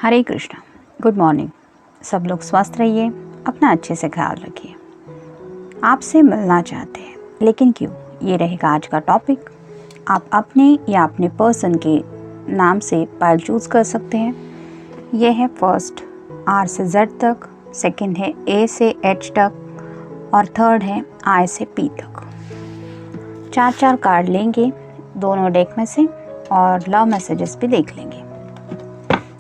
हरे Krishna. Good morning. सब लोग स्वस्थ रहिए, अपना अच्छे से ख्याल रखिए। आपसे मिलना चाहते हैं, लेकिन क्यों? ये रहेगा आज का टॉपिक। आप अपने या अपने पर्सन के नाम से पाइल चूज़ कर सकते हैं। यह है फर्स्ट आर से जेड तक, सेकंड है ए से एच तक और थर्ड है आई से पी तक। 4 कार्ड लेंगे दोनों डेक में से और लव मैसेजेस भी देख लेंगे।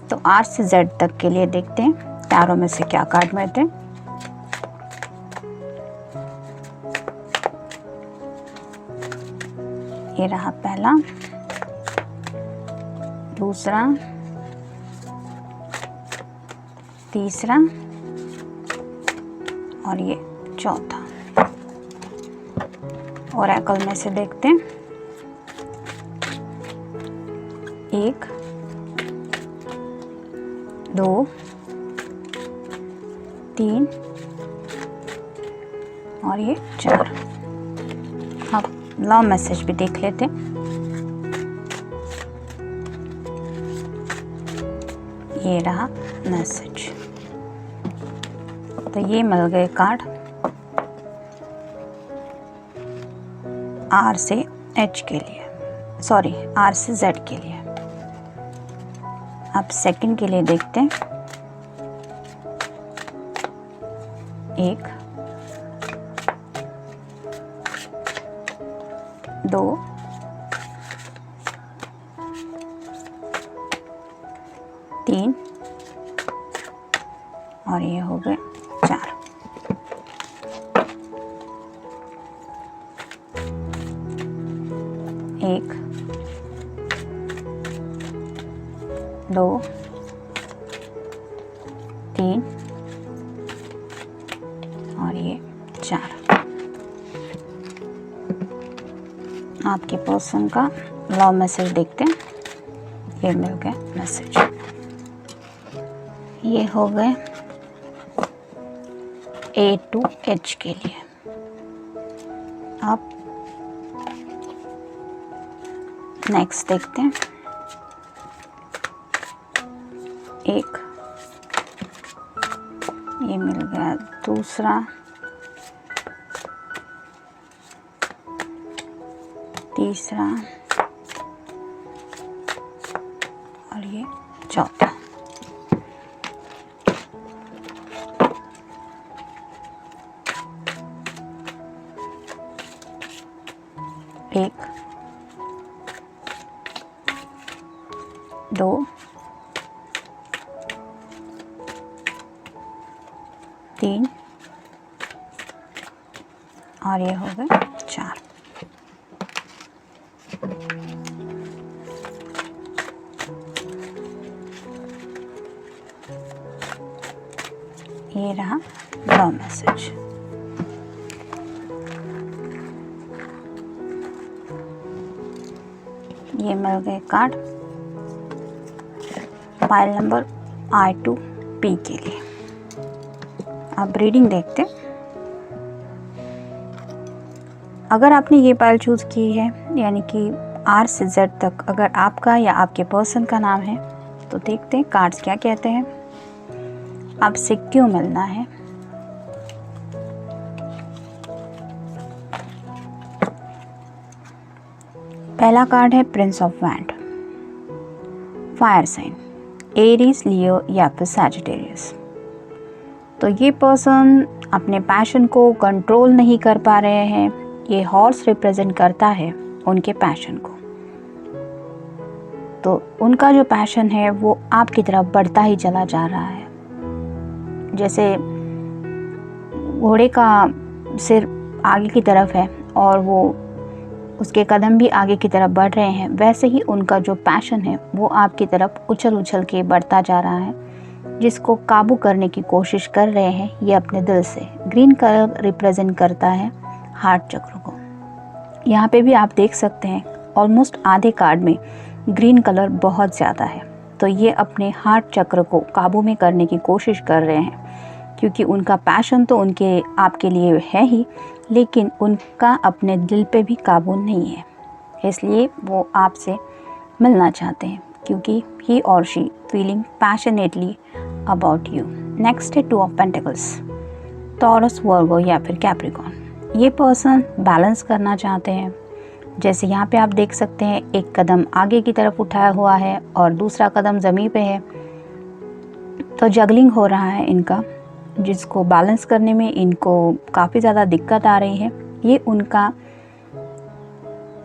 तो आर से जेड तक के लिए देखते हैं चारों में से क्या कार्ड मिलते हैं। ये रहा पहला, दूसरा, तीसरा और ये चौथा। ओरेकल में से देखते हैं 1, 2, 3 और ये 4। अब लव मैसेज भी देख लेते हैं। ये रहा मैसेज। तो ये मिल गए कार्ड आर से एच के लिए, सॉरी आर से जेड के लिए। अब सेकंड के लिए देखते हैं 1, 2, 3 और ये हो गए 4। एक, 2, 3 और ये 4। आपके पर्सन का लव मैसेज देखते हैं। ये मिल गया मैसेज। ये हो गए ए टू एच के लिए। अब नेक्स्ट देखते हैं 1, ये मिल गया दूसरा, तीसरा और ये चौथा। एक, 2, 3 और ये हो गए 4। ये रहा लव मैसेज। ये मिल गए कार्ड पाइल नंबर आई टू पी के लिए। अब रीडिंग देखते हैं। अगर आपने ये पाइल चूज़ की है, यानी कि आर से जेड तक अगर आपका या आपके पर्सन का नाम है, तो देखते हैं कार्ड्स क्या कहते हैं, आपसे क्यों मिलना है। पहला कार्ड है prince of wand, fire sign, Aries, Leo या फिर सैजिटेरियस। तो ये पर्सन अपने पैशन को कंट्रोल नहीं कर पा रहे हैं। ये हॉर्स रिप्रेजेंट करता है उनके पैशन को। तो उनका जो पैशन है वो आपकी तरफ बढ़ता ही चला जा रहा है। जैसे घोड़े का सिर आगे की तरफ है और वो उसके कदम भी आगे की तरफ बढ़ रहे हैं, वैसे ही उनका जो पैशन है वो आपकी तरफ उछल उछल के बढ़ता जा रहा है, जिसको काबू करने की कोशिश कर रहे हैं ये अपने दिल से। ग्रीन कलर रिप्रेजेंट करता है हार्ट चक्र को। यहाँ पे भी आप देख सकते हैं ऑलमोस्ट आधे कार्ड में ग्रीन कलर बहुत ज़्यादा है। तो ये अपने हार्ट चक्र को काबू में करने की कोशिश कर रहे हैं, क्योंकि उनका पैशन तो उनके आपके लिए है ही, लेकिन उनका अपने दिल पे भी काबू नहीं है, इसलिए वो आपसे मिलना चाहते हैं। क्योंकि ही और she feeling passionately about you. Next है टू ऑफ पेंटिकल्स, टॉरस, वर्गो या फिर कैप्रिकॉर्न। ये पर्सन बैलेंस करना चाहते हैं। जैसे यहाँ पे आप देख सकते हैं एक कदम आगे की तरफ उठाया हुआ है और दूसरा कदम ज़मीन पे है, तो जगलिंग हो रहा है इनका, जिसको बैलेंस करने में इनको काफ़ी ज़्यादा दिक्कत आ रही है। ये उनका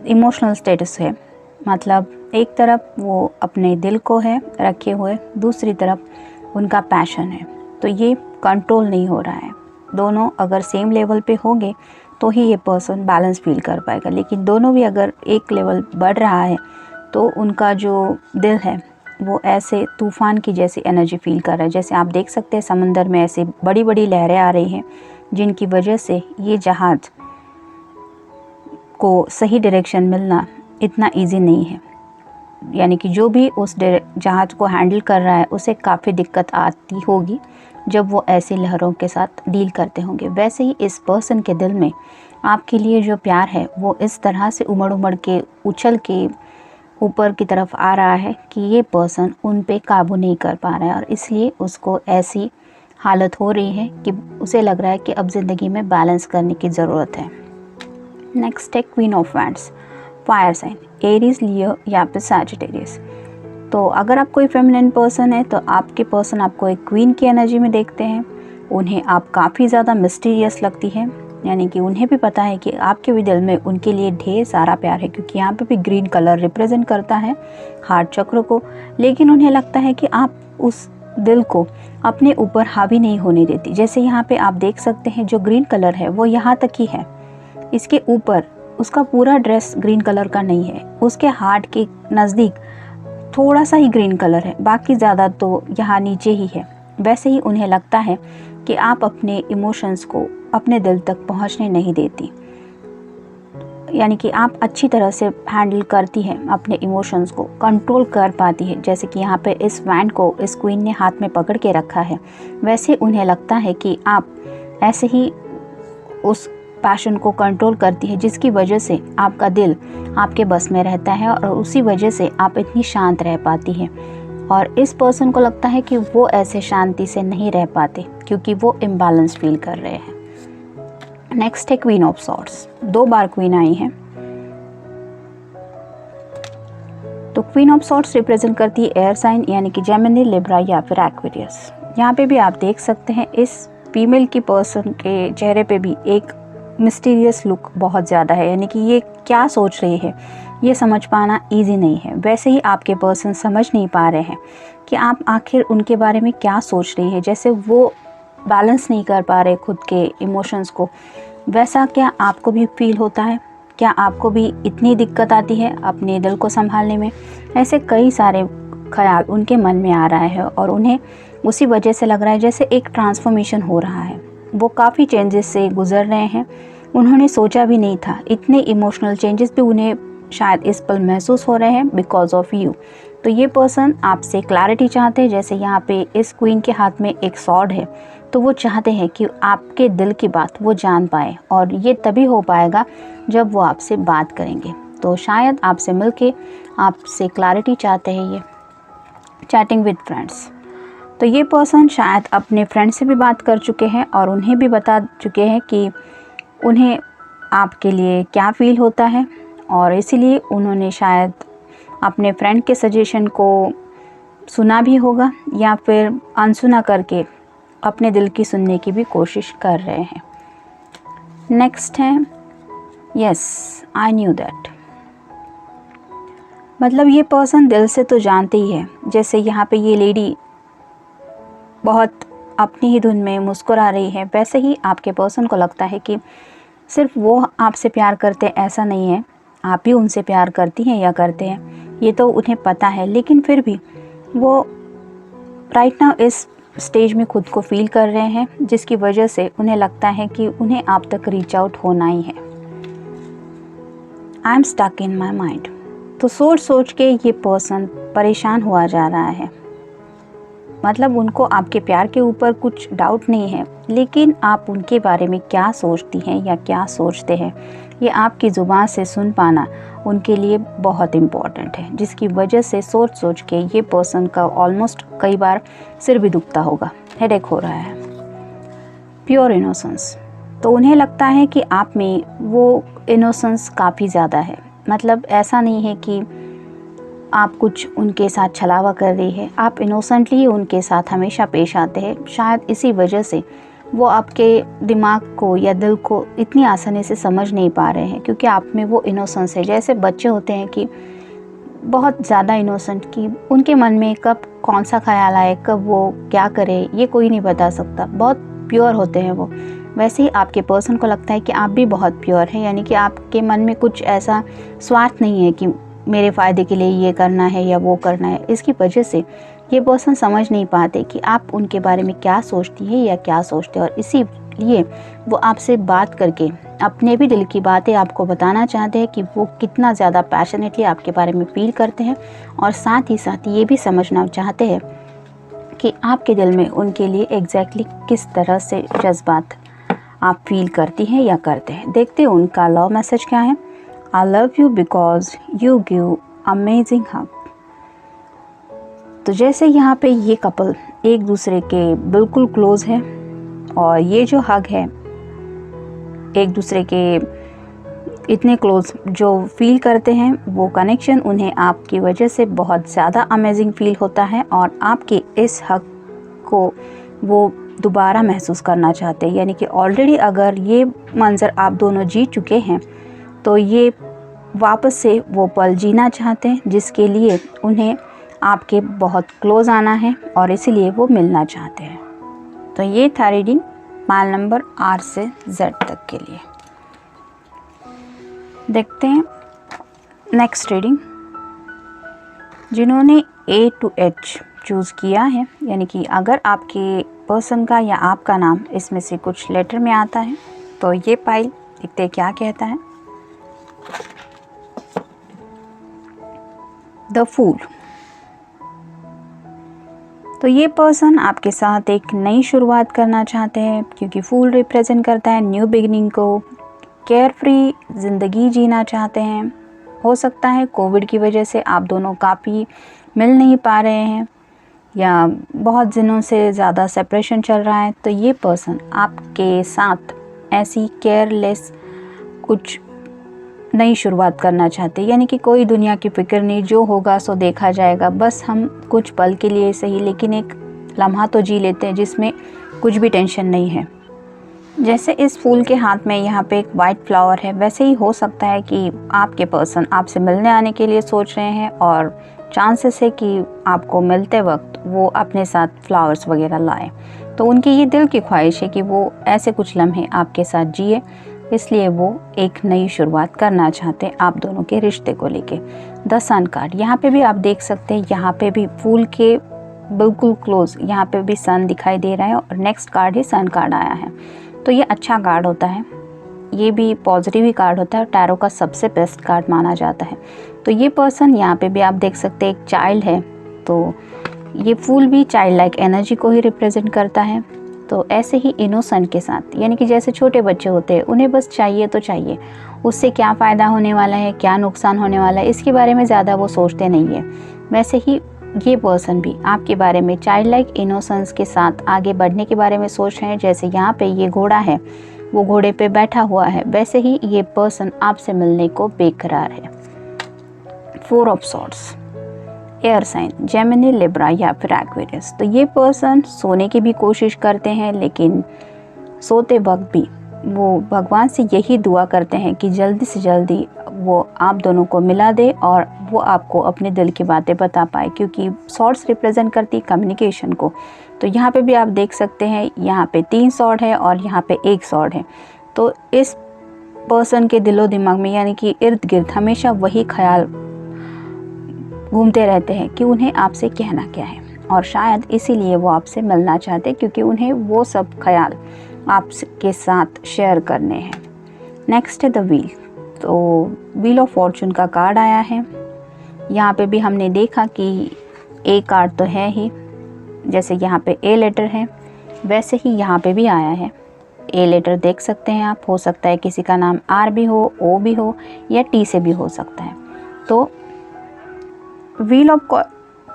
इमोशनल स्टेटस है, मतलब एक तरफ वो अपने दिल को है रखे हुए, दूसरी तरफ उनका पैशन है, तो ये कंट्रोल नहीं हो रहा है। दोनों अगर सेम लेवल पे होंगे तो ही ये पर्सन बैलेंस फील कर पाएगा, लेकिन दोनों भी अगर एक लेवल बढ़ रहा है तो उनका जो दिल है वो ऐसे तूफ़ान की जैसी एनर्जी फील कर रहा है। जैसे आप देख सकते हैं समंदर में ऐसे बड़ी बड़ी लहरें आ रही हैं, जिनकी वजह से ये जहाज़ को सही डायरेक्शन मिलना इतना इजी नहीं है। यानी कि जो भी उस जहाज़ को हैंडल कर रहा है उसे काफ़ी दिक्कत आती होगी जब वो ऐसी लहरों के साथ डील करते होंगे। वैसे ही इस पर्सन के दिल में आपके लिए जो प्यार है वो इस तरह से उमड़ उमड़ के उछल के ऊपर की तरफ आ रहा है कि ये पर्सन उन पे काबू नहीं कर पा रहा है, और इसलिए उसको ऐसी हालत हो रही है कि उसे लग रहा है कि अब ज़िंदगी में बैलेंस करने की ज़रूरत है। नेक्स्ट है queen of wands, fire sign, Aries, Leo या फिर सैजिटेरियस। तो अगर आप कोई फेमिनिन पर्सन है तो आपके पर्सन आपको एक क्वीन की एनर्जी में देखते हैं। उन्हें आप काफ़ी ज़्यादा मिस्टीरियस लगती है, यानी कि उन्हें भी पता है कि आपके भी दिल में उनके लिए ढेर सारा प्यार है, क्योंकि यहाँ पे भी ग्रीन कलर रिप्रेजेंट करता है हार्ट चक्र को। लेकिन उन्हें लगता है कि आप उस दिल को अपने ऊपर हावी नहीं होने देती। जैसे यहाँ पे आप देख सकते हैं जो ग्रीन कलर है वो यहाँ तक ही है, इसके ऊपर उसका पूरा ड्रेस ग्रीन कलर का नहीं है, उसके हार्ट के नज़दीक थोड़ा सा ही ग्रीन कलर है, बाकी ज़्यादा तो यहाँ नीचे ही है। वैसे ही उन्हें लगता है कि आप अपने इमोशंस को अपने दिल तक पहुँचने नहीं देती, यानी कि आप अच्छी तरह से हैंडल करती हैं, अपने इमोशंस को कंट्रोल कर पाती है। जैसे कि यहाँ पे इस वैंड को इस क्वीन ने हाथ में पकड़ के रखा है, वैसे उन्हें लगता है कि आप ऐसे ही उस पैशन को कंट्रोल करती है, जिसकी वजह से आपका दिल आपके बस में रहता है और उसी वजह से आप इतनी शांत रह पाती हैं। और इस पर्सन को लगता है कि वो ऐसे शांति से नहीं रह पाते क्योंकि वो इम्बैलेंस फील कर रहे हैं। नेक्स्ट है क्वीन ऑफ सॉर्ड्स, 2 बार क्वीन आई हैं। तो क्वीन ऑफ सॉर्ड्स रिप्रेजेंट करती है एयर साइन, यानी कि जेमिनी, लिब्रा या फिर एक्वेरियस। यहाँ पे भी आप देख सकते हैं इस फीमेल की पर्सन के चेहरे पे भी एक मिस्टीरियस लुक बहुत ज़्यादा है, यानी कि ये क्या सोच रही है ये समझ पाना इजी नहीं है। वैसे ही आपके पर्सन समझ नहीं पा रहे हैं कि आप आखिर उनके बारे में क्या सोच रही है। जैसे वो बैलेंस नहीं कर पा रहे खुद के इमोशंस को, वैसा क्या आपको भी फील होता है? क्या आपको भी इतनी दिक्कत आती है अपने दिल को संभालने में? ऐसे कई सारे ख्याल उनके मन में आ रहा है और उन्हें उसी वजह से लग रहा है जैसे एक ट्रांसफॉर्मेशन हो रहा है। वो काफ़ी चेंजेस से गुजर रहे हैं, उन्होंने सोचा भी नहीं था इतने इमोशनल चेंजेस भी उन्हें शायद इस पल महसूस हो रहे हैं बिकॉज ऑफ यू। तो ये पर्सन आपसे क्लैरिटी चाहते हैं। जैसे यहाँ पे इस क्वीन के हाथ में एक सॉर्ड है, तो वो चाहते हैं कि आपके दिल की बात वो जान पाए, और ये तभी हो पाएगा जब वो आपसे बात करेंगे। तो शायद आपसे मिलके आपसे क्लैरिटी चाहते हैं ये। चैटिंग विद फ्रेंड्स, तो ये पर्सन शायद अपने फ्रेंड से भी बात कर चुके हैं और उन्हें भी बता चुके हैं कि उन्हें आपके लिए क्या फ़ील होता है, और इसीलिए उन्होंने शायद अपने फ्रेंड के सजेशन को सुना भी होगा या फिर अनसुना करके अपने दिल की सुनने की भी कोशिश कर रहे हैं। नेक्स्ट है यस आई न्यू दैट, मतलब ये पर्सन दिल से तो जानते ही है। जैसे यहाँ पे ये लेडी बहुत अपनी ही धुन में मुस्कुरा रही है, वैसे ही आपके पर्सन को लगता है कि सिर्फ वो आपसे प्यार करते हैं ऐसा नहीं है, आप भी उनसे प्यार करती हैं या करते हैं, ये तो उन्हें पता है। लेकिन फिर भी वो राइट नाउ इस स्टेज में खुद को फील कर रहे हैं, जिसकी वजह से उन्हें लगता है कि उन्हें आप तक रीच आउट होना ही है। I am stuck in my mind, तो सोच सोच के ये पर्सन परेशान हुआ जा रहा है। मतलब उनको आपके प्यार के ऊपर कुछ डाउट नहीं है, लेकिन आप उनके बारे में क्या सोचती हैं या क्या सोचते हैं ये आपकी ज़ुबान से सुन पाना उनके लिए बहुत इम्पॉर्टेंट है, जिसकी वजह से सोच सोच के ये पर्सन का ऑलमोस्ट कई बार सिर भी दुखता होगा, हेडेक हो रहा है। प्योर इनोसेंस, तो उन्हें लगता है कि आप में वो इनोसेंस काफ़ी ज़्यादा है। मतलब ऐसा नहीं है कि आप कुछ उनके साथ छलावा कर रही है, आप इनोसेंटली उनके साथ हमेशा पेश आते हैं। शायद इसी वजह से वो आपके दिमाग को या दिल को इतनी आसानी से समझ नहीं पा रहे हैं, क्योंकि आप में वो इनोसेंस है। जैसे बच्चे होते हैं कि बहुत ज़्यादा इनोसेंट, कि उनके मन में कब कौन सा ख्याल आए, कब वो क्या करे, ये कोई नहीं बता सकता। बहुत प्योर होते हैं वो। वैसे ही आपके पर्सन को लगता है कि आप भी बहुत प्योर हैं, यानी कि आपके मन में कुछ ऐसा स्वार्थ नहीं है कि मेरे फ़ायदे के लिए ये करना है या वो करना है। इसकी वजह से ये पर्सन समझ नहीं पाते कि आप उनके बारे में क्या सोचती है या क्या सोचते हैं, और इसीलिए वो आपसे बात करके अपने भी दिल की बातें आपको बताना चाहते हैं कि वो कितना ज़्यादा पैशनेटली आपके बारे में फील करते हैं, और साथ ही साथ ये भी समझना चाहते हैं कि आपके दिल में उनके लिए एग्जैक्टली किस तरह से जज्बात आप फील करती हैं या करते हैं। देखते हैं उनका लव मैसेज क्या है। I love you because you give amazing hug. तो जैसे यहाँ पे ये कपल एक दूसरे के बिल्कुल क्लोज है, और ये जो हग है एक दूसरे के इतने क्लोज जो फील करते हैं, वो कनेक्शन उन्हें आपकी वजह से बहुत ज़्यादा अमेजिंग फील होता है, और आपके इस हक को वो दोबारा महसूस करना चाहते हैं। यानी कि ऑलरेडी अगर ये मंज़र आप दोनों जी चुके हैं, तो ये वापस से वो पल जीना चाहते हैं, जिसके लिए उन्हें आपके बहुत क्लोज आना है, और इसीलिए वो मिलना चाहते हैं। तो ये था रीडिंग माइल नंबर R से Z तक के लिए। देखते हैं नेक्स्ट रीडिंग। जिन्होंने A to H चूज़ किया है, यानी कि अगर आपके पर्सन का या आपका नाम इसमें से कुछ लेटर में आता है, तो ये पाइल देखते हैं क्या कहता है। The fool. तो ये पर्सन आपके साथ एक नई शुरुआत करना चाहते हैं, क्योंकि फूल रिप्रेजेंट करता है न्यू बिगिनिंग को। केयर फ्री ज़िंदगी जीना चाहते हैं। हो सकता है कोविड की वजह से आप दोनों काफ़ी मिल नहीं पा रहे हैं, या बहुत दिनों से ज़्यादा सेपरेशन चल रहा है। तो ये पर्सन आपके साथ ऐसी केयरलेस कुछ नई शुरुआत करना चाहते हैं, यानी कि कोई दुनिया की फ़िक्र नहीं, जो होगा सो देखा जाएगा। बस हम कुछ पल के लिए सही, लेकिन एक लम्हा तो जी लेते हैं जिसमें कुछ भी टेंशन नहीं है। जैसे इस फूल के हाथ में यहाँ पे एक वाइट फ्लावर है, वैसे ही हो सकता है कि आपके पर्सन आपसे मिलने आने के लिए सोच रहे हैं, और चांसेस है कि आपको मिलते वक्त वो अपने साथ फ्लावर्स वगैरह लाए। तो उनकी ये दिल की ख्वाहिश है कि वो ऐसे कुछ लम्हे आपके साथ जिए, इसलिए वो एक नई शुरुआत करना चाहते हैं आप दोनों के रिश्ते को लेके। द सन कार्ड यहाँ पे भी आप देख सकते हैं, यहाँ पे भी फूल के बिल्कुल क्लोज यहाँ पे भी सन दिखाई दे रहा है, और नेक्स्ट कार्ड ही सन कार्ड आया है। तो ये अच्छा कार्ड होता है, ये भी पॉजिटिव ही कार्ड होता है, टैरो का सबसे बेस्ट कार्ड माना जाता है। तो ये पर्सन यहाँ पे भी आप देख सकते हैं एक चाइल्ड है, तो ये फूल भी चाइल्ड लाइक एनर्जी को ही रिप्रेजेंट करता है। तो ऐसे ही इनोसेंट के साथ, यानी कि जैसे छोटे बच्चे होते हैं, उन्हें बस चाहिए तो चाहिए, उससे क्या फ़ायदा होने वाला है, क्या नुकसान होने वाला है, इसके बारे में ज़्यादा वो सोचते नहीं है। वैसे ही ये पर्सन भी आपके बारे में चाइल्ड लाइक इनोसेंस के साथ आगे बढ़ने के बारे में सोच रहे हैं। जैसे यहाँ पे ये घोड़ा है, वो घोड़े पे बैठा हुआ है, वैसे ही ये पर्सन आपसे मिलने को बेकरार है। 4 of swords, air sign Gemini, Libra या फिर एक्वेरियस। तो ये पर्सन सोने की भी कोशिश करते हैं, लेकिन सोते वक्त भी वो भगवान से यही दुआ करते हैं कि जल्दी से जल्दी वो आप दोनों को मिला दे, और वो आपको अपने दिल की बातें बता पाए, क्योंकि सॉर्ड्स रिप्रेजेंट करती कम्युनिकेशन को। तो यहाँ पे भी आप देख सकते हैं, यहाँ पे 3 सॉर्ड है और यहाँ पे 1 सॉर्ड है। तो इस पर्सन के दिलो दिमाग में, यानी कि इर्द गिर्द हमेशा वही ख्याल घूमते रहते हैं कि उन्हें आपसे कहना क्या है, और शायद इसीलिए वो आपसे मिलना चाहते हैं, क्योंकि उन्हें वो सब ख्याल आपके साथ शेयर करने हैं। नेक्स्ट है द व्हील। तो व्हील ऑफ फॉर्चून का कार्ड आया है। यहाँ पे भी हमने देखा कि ए कार्ड तो है ही, जैसे यहाँ पे ए लेटर है, वैसे ही यहाँ पे भी आया है। ए लेटर देख सकते हैं आप, हो सकता है किसी का नाम आर भी हो, ओ भी हो या टी से भी हो सकता है। तो व्हील ऑफ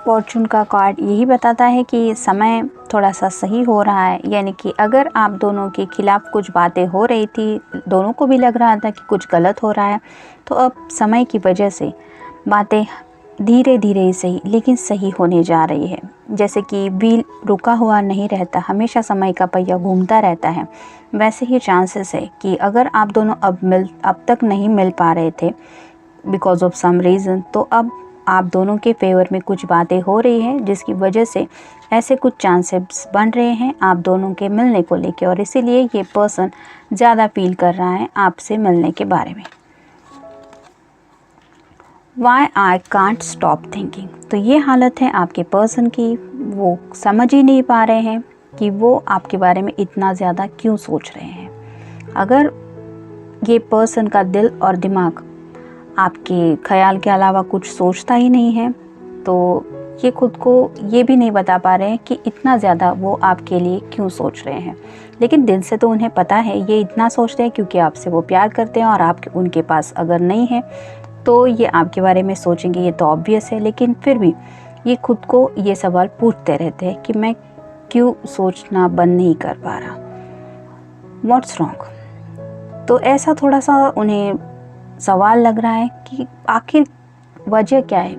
फॉर्चून का कार्ड यही बताता है कि समय थोड़ा सा सही हो रहा है, यानी कि अगर आप दोनों के खिलाफ कुछ बातें हो रही थी, दोनों को भी लग रहा था कि कुछ गलत हो रहा है, तो अब समय की वजह से बातें धीरे धीरे ही सही लेकिन सही होने जा रही है। जैसे कि व्हील रुका हुआ नहीं रहता, हमेशा समय का पहिया घूमता रहता है, वैसे ही चांसेस है कि अगर आप दोनों अब तक नहीं मिल पा रहे थे बिकॉज ऑफ सम रीज़न, तो अब आप दोनों के फेवर में कुछ बातें हो रही हैं जिसकी वजह से ऐसे कुछ चांसेस बन रहे हैं आप दोनों के मिलने को लेके, और इसीलिए ये पर्सन ज़्यादा फील कर रहा है आपसे मिलने के बारे में। Why I can't stop thinking, तो ये हालत है आपके पर्सन की, वो समझ ही नहीं पा रहे हैं कि वो आपके बारे में इतना ज़्यादा क्यों सोच रहे हैं। अगर ये पर्सन का दिल और दिमाग आपके ख्याल के अलावा कुछ सोचता ही नहीं है, तो ये खुद को ये भी नहीं बता पा रहे हैं कि इतना ज़्यादा वो आपके लिए क्यों सोच रहे हैं। लेकिन दिल से तो उन्हें पता है ये इतना सोचते हैं क्योंकि आपसे वो प्यार करते हैं, और आप उनके पास अगर नहीं है तो ये आपके बारे में सोचेंगे, ये तो ऑब्वियस है। लेकिन फिर भी ये खुद को ये सवाल पूछते रहते हैं कि मैं क्यों सोचना बंद नहीं कर पा रहा, व्हाट्स रॉन्ग। तो ऐसा थोड़ा सा उन्हें सवाल लग रहा है कि आखिर वजह क्या है,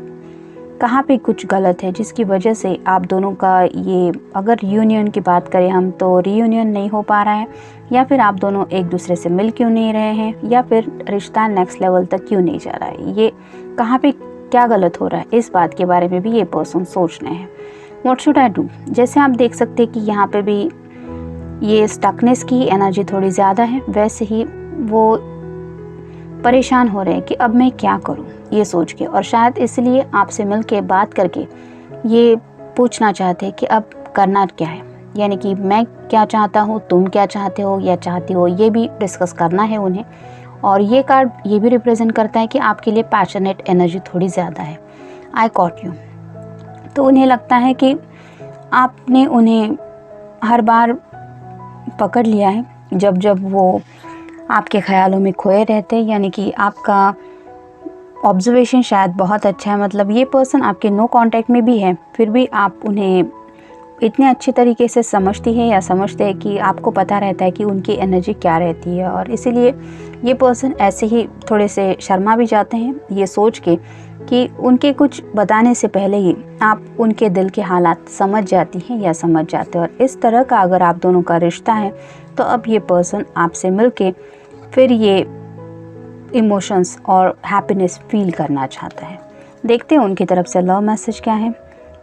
कहाँ पे कुछ गलत है जिसकी वजह से आप दोनों का ये, अगर यूनियन की बात करें हम तो रीयूनियन नहीं हो पा रहा है, या फिर आप दोनों एक दूसरे से मिल क्यों नहीं रहे हैं, या फिर रिश्ता नेक्स्ट लेवल तक क्यों नहीं जा रहा है, ये कहाँ पे क्या गलत हो रहा है, इस बात के बारे में भी ये पर्सन सोच रहे हैं। व्हाट शुड आई डू, जैसे आप देख सकते हैं कि यहाँ पे भी ये स्टकनेस की एनर्जी थोड़ी ज़्यादा है, वैसे ही वो परेशान हो रहे हैं कि अब मैं क्या करूं ये सोच के, और शायद इसलिए आपसे मिल के बात करके ये पूछना चाहते हैं कि अब करना क्या है, यानी कि मैं क्या चाहता हूँ, तुम क्या चाहते हो या चाहती हो, ये भी डिस्कस करना है उन्हें। और ये कार्ड ये भी रिप्रेजेंट करता है कि आपके लिए पैशनेट एनर्जी थोड़ी ज़्यादा है, आई कॉट यू। तो उन्हें लगता है कि आपने उन्हें हर बार पकड़ लिया है जब जब वो आपके ख़्यालों में खोए रहते हैं, यानी कि आपका ऑब्जर्वेशन शायद बहुत अच्छा है, मतलब ये पर्सन आपके नो कांटेक्ट में भी है, फिर भी आप उन्हें इतने अच्छे तरीके से समझती है या समझते हैं कि आपको पता रहता है कि उनकी एनर्जी क्या रहती है, और इसीलिए ये पर्सन ऐसे ही थोड़े से शर्मा भी जाते हैं ये सोच के कि उनके कुछ बताने से पहले ही आप उनके दिल के हालात समझ जाती हैं या समझ जाते हो। और इस तरह का अगर आप दोनों का रिश्ता है तो अब ये पर्सन आपसे मिलके फिर ये इमोशंस और हैप्पीनेस फील करना चाहता है। देखते हैं उनकी तरफ से लव मैसेज क्या है।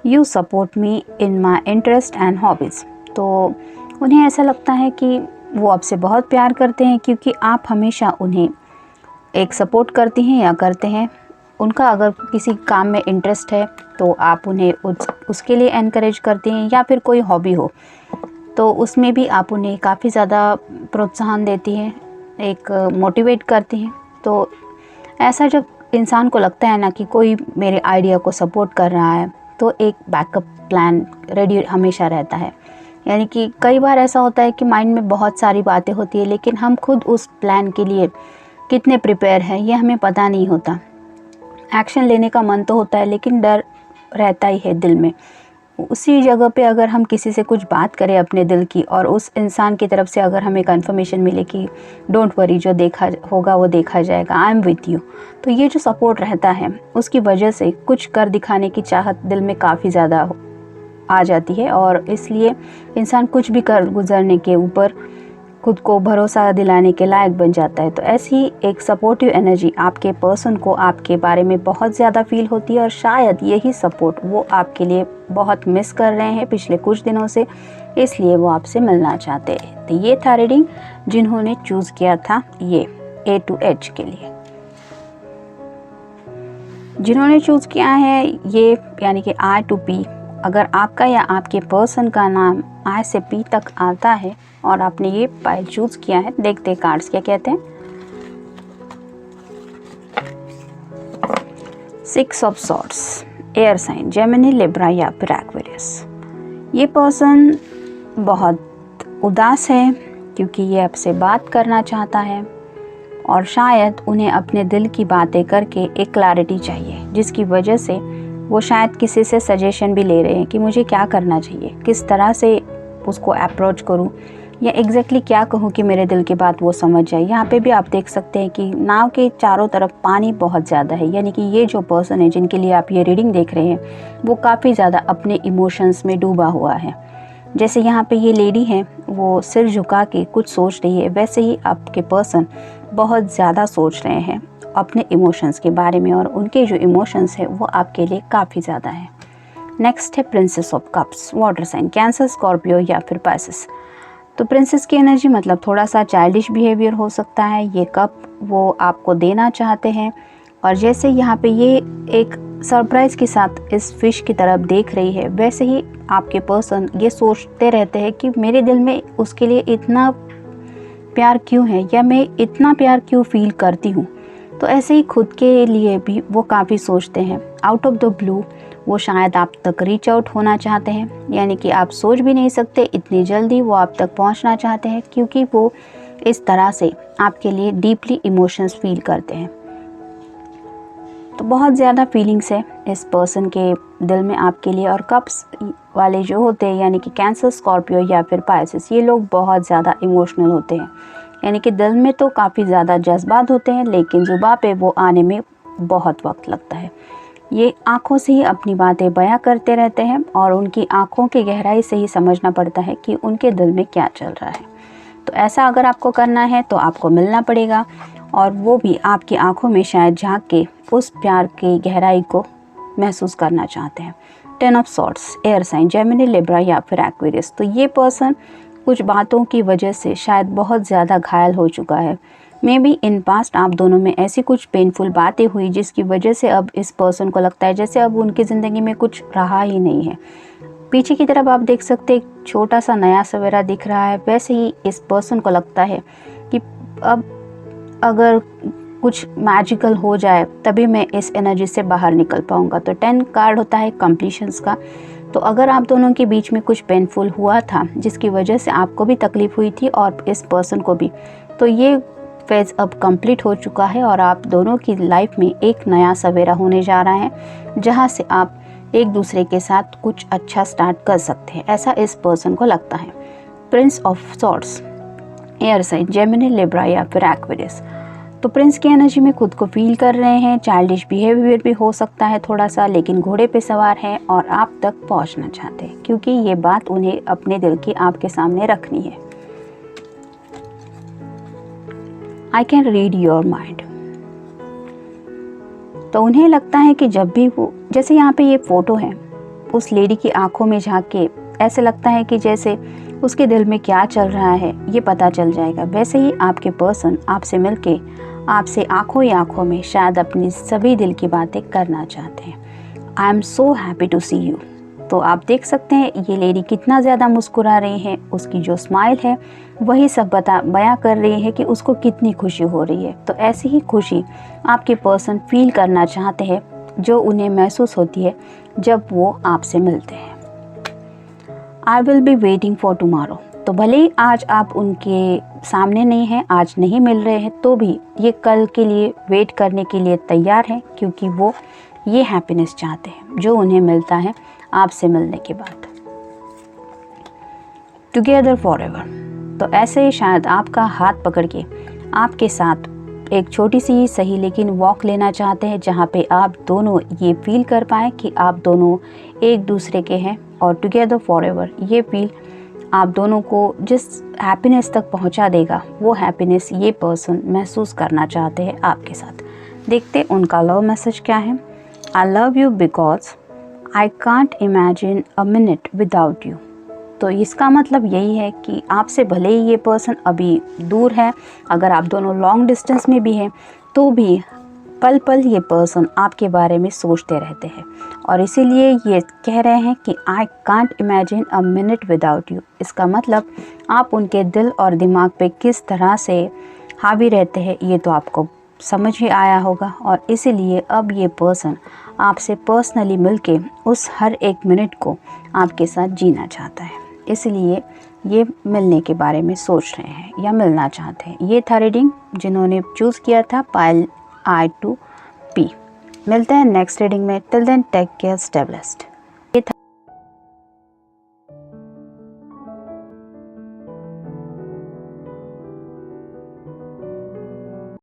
You support me in my interest and hobbies, तो उन्हें ऐसा लगता है कि वो आपसे बहुत प्यार करते हैं क्योंकि आप हमेशा उन्हें एक सपोर्ट करती हैं या करते हैं। उनका अगर किसी काम में इंटरेस्ट है तो आप उन्हें उसके लिए एनकरेज करती हैं, या फिर कोई हॉबी हो तो उसमें भी आप उन्हें काफ़ी ज़्यादा प्रोत्साहन देती हैं, एक मोटिवेट करती हैं। तो ऐसा जब इंसान को लगता है ना कि कोई मेरे आइडिया को सपोर्ट कर रहा है, तो एक बैकअप प्लान रेडी हमेशा रहता है। यानी कि कई बार ऐसा होता है कि माइंड में बहुत सारी बातें होती है, लेकिन हम खुद उस प्लान के लिए कितने प्रिपेयर हैं ये हमें पता नहीं होता। एक्शन लेने का मन तो होता है लेकिन डर रहता ही है दिल में। उसी जगह पे अगर हम किसी से कुछ बात करें अपने दिल की, और उस इंसान की तरफ से अगर हमें कंफर्मेशन मिले कि डोंट वरी, जो देखा होगा वो देखा जाएगा, आई एम विथ यू, तो ये जो सपोर्ट रहता है उसकी वजह से कुछ कर दिखाने की चाहत दिल में काफ़ी ज़्यादा आ जाती है, और इसलिए इंसान कुछ भी कर गुजरने के ऊपर खुद को भरोसा दिलाने के लायक बन जाता है। तो ऐसी ही एक सपोर्टिव एनर्जी आपके पर्सन को आपके बारे में बहुत ज़्यादा फील होती है, और शायद यही सपोर्ट वो आपके लिए बहुत मिस कर रहे हैं पिछले कुछ दिनों से, इसलिए वो आपसे मिलना चाहते हैं। तो ये था रीडिंग जिन्होंने चूज़ किया था ये A to H के लिए। जिन्होंने चूज़ किया है ये यानी कि I to P, अगर आपका या आपके पर्सन का नाम I से P तक आता है और आपने ये पाइल चूज़ किया है, देखते हैं कार्ड्स क्या कहते हैं। 6 of swords, air sign, Gemini, Libra या फिर एक्वेरियस। ये पर्सन बहुत उदास है, क्योंकि ये आपसे बात करना चाहता है और शायद उन्हें अपने दिल की बातें करके एक क्लैरिटी चाहिए, जिसकी वजह से वो शायद किसी से सजेशन भी ले रहे हैं कि मुझे क्या करना चाहिए, किस तरह से उसको अप्रोच करूं या एग्जैक्टली क्या कहूं कि मेरे दिल की बात वो समझ जाए। यहाँ पे भी आप देख सकते हैं कि नाव के चारों तरफ पानी बहुत ज़्यादा है, यानी कि ये जो पर्सन है जिनके लिए आप ये रीडिंग देख रहे हैं वो काफ़ी ज़्यादा अपने इमोशंस में डूबा हुआ है। जैसे यहाँ पे ये लेडी है वो सिर झुका के कुछ सोच रही है, वैसे ही आपके पर्सन बहुत ज़्यादा सोच रहे हैं अपने इमोशंस के बारे में, और उनके जो इमोशंस है वो आपके लिए काफ़ी ज़्यादा है। नेक्स्ट है princess of cups, water sign, cancer, Scorpio या फिर पाइसेस। तो प्रिंसेस की एनर्जी मतलब थोड़ा सा चाइल्डिश बिहेवियर हो सकता है। ये कप वो आपको देना चाहते हैं, और जैसे यहाँ पे ये एक सरप्राइज़ के साथ इस फिश की तरफ देख रही है, वैसे ही आपके पर्सन ये सोचते रहते हैं कि मेरे दिल में उसके लिए इतना प्यार क्यों है, या मैं इतना प्यार क्यों फील करती हूँ। तो ऐसे ही खुद के लिए भी वो काफ़ी सोचते हैं। आउट ऑफ द ब्लू वो शायद आप तक रीच आउट होना चाहते हैं, यानी कि आप सोच भी नहीं सकते इतनी जल्दी वो आप तक पहुंचना चाहते हैं, क्योंकि वो इस तरह से आपके लिए डीपली इमोशंस फील करते हैं। तो बहुत ज़्यादा फीलिंग्स है इस पर्सन के दिल में आपके लिए। और कप्स वाले जो होते हैं यानी कि कैंसर, स्कॉर्पियो या फिर पाइसेस, ये लोग बहुत ज़्यादा इमोशनल होते हैं, यानी कि दिल में तो काफ़ी ज़्यादा जज्बात होते हैं, लेकिन ज़ुबान पे वो आने में बहुत वक्त लगता है। ये आँखों से ही अपनी बातें बयां करते रहते हैं, और उनकी आँखों की गहराई से ही समझना पड़ता है कि उनके दिल में क्या चल रहा है। तो ऐसा अगर आपको करना है तो आपको मिलना पड़ेगा, और वो भी आपकी आंखों में शायद झांक के उस प्यार की गहराई को महसूस करना चाहते हैं। 10 of swords, air sign, Gemini, Libra या फिर एक्वेरियस। तो ये पर्सन कुछ बातों की वजह से शायद बहुत ज़्यादा घायल हो चुका है। मे बी इन पास्ट आप दोनों में ऐसी कुछ पेनफुल बातें हुई जिसकी वजह से अब इस पर्सन को लगता है जैसे अब उनकी ज़िंदगी में कुछ रहा ही नहीं है। पीछे की तरफ आप देख सकते हैं एक छोटा सा नया सवेरा दिख रहा है, वैसे ही इस पर्सन को लगता है कि अब अगर कुछ मैजिकल हो जाए तभी मैं इस एनर्जी से बाहर निकल पाऊंगा। तो 10 कार्ड होता है कंप्लीशंस का। तो अगर आप दोनों के बीच में कुछ पेनफुल हुआ था जिसकी वजह से आपको भी तकलीफ़ हुई थी और इस पर्सन को भी, तो ये फेज़ अब कंप्लीट हो चुका है और आप दोनों की लाइफ में एक नया सवेरा होने जा रहा है, जहाँ से आप एक दूसरे के साथ कुछ अच्छा स्टार्ट कर सकते हैं, ऐसा इस पर्सन को लगता है। Prince of swords, air sign, Gemini, Libra या फिर एक्वेरियस। तो प्रिंस की एनर्जी में खुद को फील कर रहे हैं, चाइल्डिश बिहेवियर भी हो सकता है थोड़ा सा, लेकिन घोड़े पे सवार हैं और आप तक पहुंचना चाहते हैं, क्योंकि ये बात उन्हें अपने दिल की आपके सामने रखनी है। I can read your mind. तो उन्हें लगता है कि जब भी वो, जैसे यहाँ पे ये फोटो है, उस लेडी की आंखों में झांक के ऐसे लगता है कि जैसे उसके दिल में क्या चल रहा है ये पता चल जाएगा। वैसे ही आपके पर्सन आपसे मिलके आपसे आंखों ही आंखों में शायद अपनी सभी दिल की बातें करना चाहते हैं। I am so happy to see you. तो आप देख सकते हैं ये लेडी कितना ज़्यादा मुस्कुरा रही है, उसकी जो स्माइल है वही सब बयां कर रही है कि उसको कितनी खुशी हो रही है। तो ऐसी ही खुशी आपके पर्सन फील करना चाहते हैं जो उन्हें महसूस होती है जब वो आपसे मिलते हैं। I will be waiting for tomorrow. तो भले ही आज आप उनके सामने नहीं हैं, आज नहीं मिल रहे हैं, तो भी ये कल के लिए वेट करने के लिए तैयार हैं, क्योंकि वो ये हैप्पीनेस चाहते हैं जो उन्हें मिलता है आपसे मिलने के बाद। Together forever. तो ऐसे ही शायद आपका हाथ पकड़ के आपके साथ एक छोटी सी सही लेकिन वॉक लेना चाहते हैं, जहाँ पे आप दोनों ये फील कर पाएँ कि आप दोनों एक दूसरे के हैं, और टुगेदर फॉरएवर ये फील आप दोनों को जिस हैप्पीनेस तक पहुंचा देगा वो हैप्पीनेस ये पर्सन महसूस करना चाहते हैं आपके साथ। देखते उनका लव मैसेज क्या है। I love you because I can't imagine a minute without you. तो इसका मतलब यही है कि आपसे भले ही ये पर्सन अभी दूर है, अगर आप दोनों लॉन्ग डिस्टेंस में भी हैं, तो भी पल पल ये पर्सन आपके बारे में सोचते रहते हैं, और इसीलिए ये कह रहे हैं कि I can't imagine a minute without you. इसका मतलब आप उनके दिल और दिमाग पे किस तरह से हावी रहते हैं ये तो आपको समझ ही आया होगा, और इसीलिए अब ये पर्सन आपसे पर्सनली मिलके उस हर एक मिनट को आपके साथ जीना चाहता है। इसलिए ये मिलने के बारे में सोच रहे हैं या मिलना चाहते हैं। ये था रीडिंग जिन्होंने चूज़ किया था पायल I to P। मिलते हैं नेक्स्ट रीडिंग में। Till then take care, stay blessed.